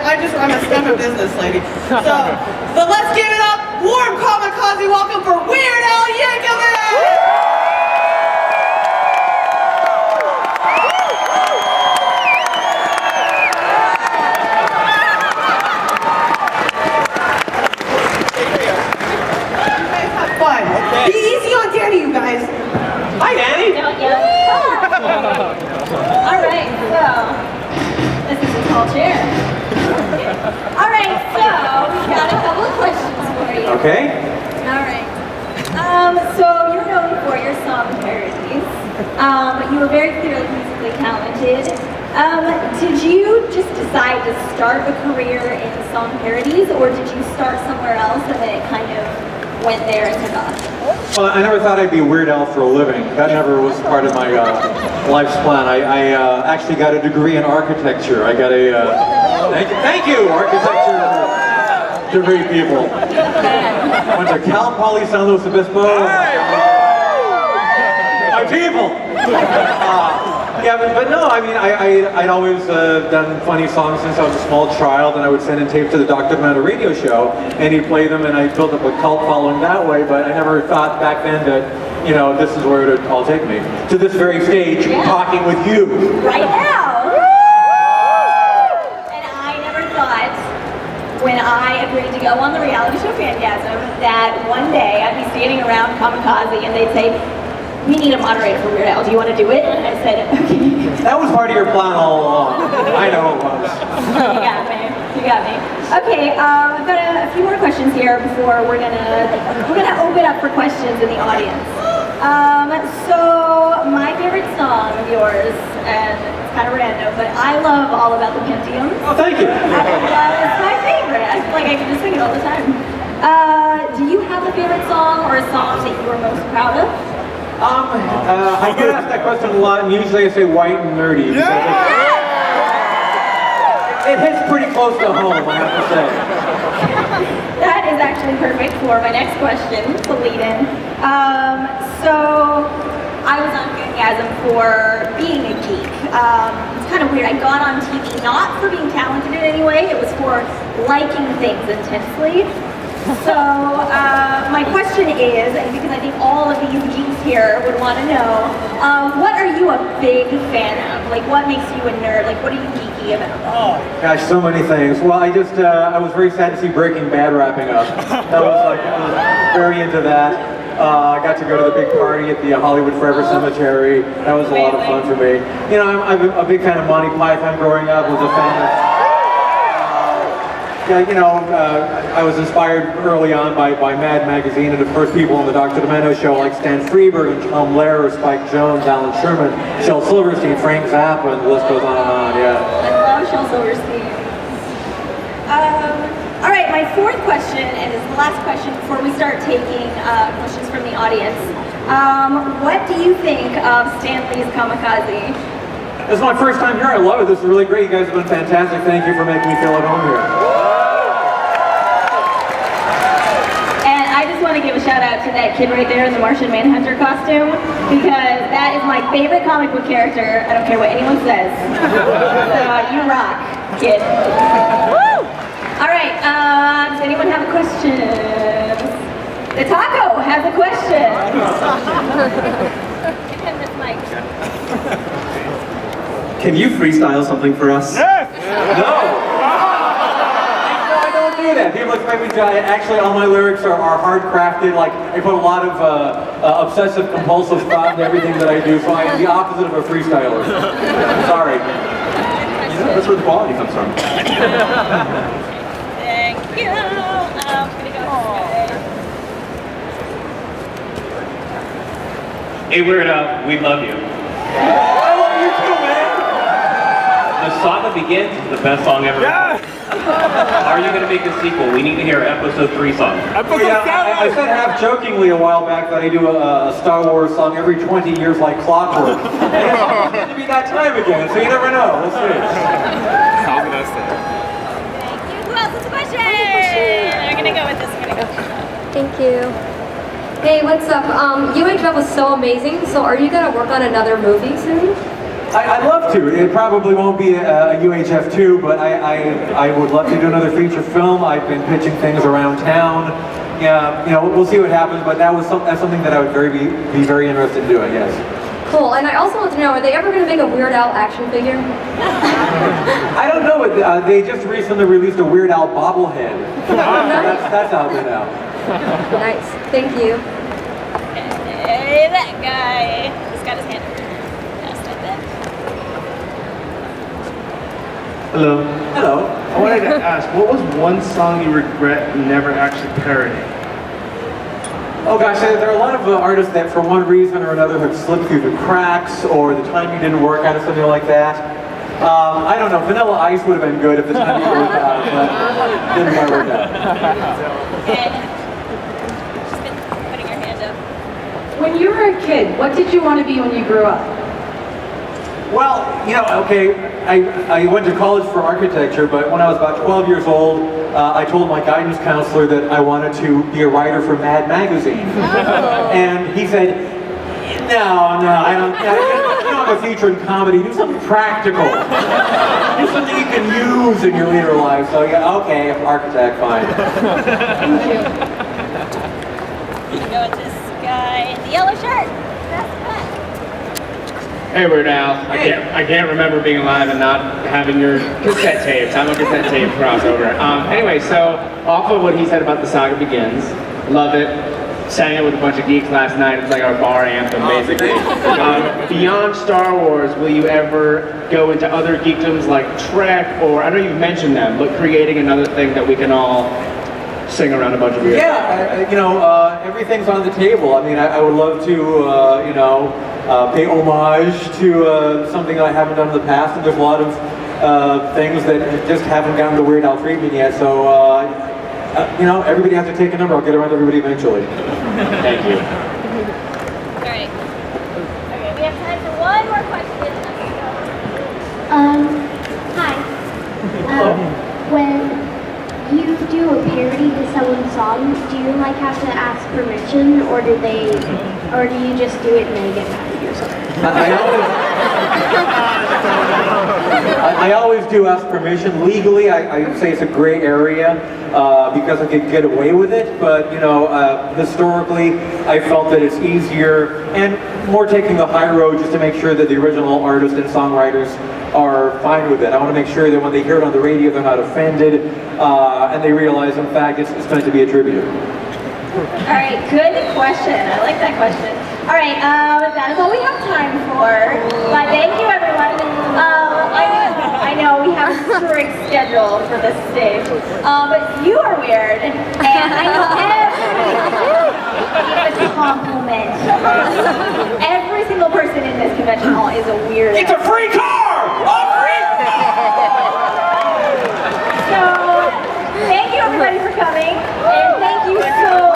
I'm a business lady. But let's give it up. Warm kamikaze welcome for Weird Al Yankovic! Be easy on Danny, you guys. Hi, Danny. Don't yell. All right, so this is a tall chair. All right, so we got a couple of questions for you. Okay. All right. So you're known for your song parodies. You were very clearly musically talented. Did you just decide to start a career in song parodies, or did you start somewhere else and then it kind of went there and took off? Well, I never thought I'd be a Weird Al for a living. That never was part of my life's plan. I actually got a degree in architecture. I got a thank you, architecture degree people. Went to Cal Poly San Luis Obispo. My people. Yeah, but no, I mean, I'd always done funny songs since I was a small child, and I would send in tapes to the Dr. Demento radio show, and he'd play them, and I built up a cult following that way, but I never thought back then that, you know, this is where it would all take me. To this very stage, talking with you. Right now! And I never thought, when I agreed to go on the reality show Phantasm, that one day I'd be standing around Kamikaze and they'd say, we need a moderator for Weird Al. Do you want to do it? And I said, okay. That was part of your plan all along. I know it was. You got me. You got me. Okay, I've got a few more questions here before we're gonna open up for questions in the audience. So my favorite song of yours, and it's kind of random, but I love All About the Pentium. Oh, thank you. It's my favorite. I feel like I can just sing it all the time. Do you have a favorite song or a song that you are most proud of? I get asked that question a lot, and usually I say white and nerdy. It hits pretty close to home, I have to say. That is actually perfect for my next question, to lead in. So, I was on Phantasm for being a geek. It's kind of weird. I got on TV not for being talented in any way, it was for liking things intensely. So, my question is, and because I think all of these geeks here would want to know, what are you a big fan of? Like, what makes you a nerd? Like, what are you geeky about? Oh, gosh, so many things. Well, I was very sad to see Breaking Bad wrapping up. That was like, I was very into that. I got to go to the big party at the Hollywood Forever Cemetery. That was a lot of fun for me. You know, I'm a big fan of Monty Python growing up, was a fan of... Yeah, you know, I was inspired early on by Mad Magazine and the first people on the Dr. Demento show like Stan Freberg and Tom Lehrer, Spike Jones, Alan Sherman, Shel Silverstein, Frank Zappa, and the list goes on and on, yeah. I love Shel Silverstein. All right, my fourth question, and this is the last question before we start taking questions from the audience. What do you think of Stan Lee's Kamikaze? This is my first time here. I love it. This is really great. You guys have been fantastic. Thank you for making me feel at home here. And I just want to give a shout out to that kid right there in the Martian Manhunter costume, because that is my favorite comic book character. I don't care what anyone says. So you rock, kid. Woo! All right, does anyone have a question? The taco has a question. Give him this mic. Can you freestyle something for us? Yes! No! I don't do that. People expect me to. Actually, all my lyrics are hard crafted. Like, I put a lot of obsessive compulsive thought into everything that I do, so I am the opposite of a freestyler. Sorry. You know, that's where the quality comes from. Thank you. I'm gonna go this way. Hey, Weird Al, we love you. I love you too, man! The song that begins is the best song ever. Yes! Are you going to make a sequel? We need to hear episode 3 song. I said half jokingly a while back that I do a Star Wars song every 20 years like clockwork. And it's going to be that time again, so you never know. We'll see. How can I say? Thank you. Who else has a question? I'm gonna go with this. Thank you. Hey, what's up? You and Jeff was so amazing. So are you gonna work on another movie soon? I'd love to. It probably won't be a UHF2, but I would love to do another feature film. I've been pitching things around town. Yeah, you know, we'll see what happens, but that's something that I would be very interested in doing, yes. Cool. And I also want to know, are they ever going to make a Weird Al action figure? I don't know, but they just recently released a Weird Al bobblehead. That's out there now. Nice. Thank you. Hey, that guy. He's got his hand over here. Yes, like that. Hello. Hello. I wanted to ask, what was one song you regret never actually parodying? Oh gosh, there are a lot of artists that for one reason or another have slipped through the cracks, or the timing didn't work out or something like that. I don't know, Vanilla Ice would have been good if the timing worked out, but didn't quite work out. Okay. She's been putting her hand up. When you were a kid, what did you want to be when you grew up? Well, you know, okay, I went to college for architecture, but when I was about 12 years old, I told my guidance counselor that I wanted to be a writer for Mad Magazine. And he said, no, I don't, you don't have a future in comedy, do something practical. Do something you can use in your later life. So yeah, okay, architect, fine. Thank you. You go with this guy in the yellow shirt. That's fun. Hey, Weird Al. I can't remember being alive and not having your cassette tapes. I'm a cassette tape crossover. Anyway, so off of what he said about The Saga Begins, love it. Sang it with a bunch of geeks last night. It's like our bar anthem, basically. Beyond Star Wars, will you ever go into other geekdoms like Trek, or I know you've mentioned them, but creating another thing that we can all sing around a bunch of weird. Yeah, you know, everything's on the table. I mean, I would love to, you know, pay homage to something that I haven't done in the past, and there's a lot of things that just haven't gotten the Weird Al treatment yet. So, you know, everybody has to take a number. I'll get around to everybody eventually. Thank you. All right. Okay, we have time for one more question. Hi. When you do a parody to someone's song, do you like have to ask permission, or do you just do it and they get mad at you or something? I always do ask permission. Legally, I say it's a gray area because I could get away with it, but you know, historically, I felt that it's easier and more taking the high road just to make sure that the original artists and songwriters are fine with it. I want to make sure that when they hear it on the radio, they're not offended, and they realize, in fact, it's meant to be a tribute. All right, good question. I like that question. All right, that is all we have time for. But thank you, everyone. I know we have a strict schedule for this stage, but you are weird, and I know everybody needs a compliment. Every single person in this convention hall is a weird. It's a free car! A free So, thank you everybody for coming, and thank you so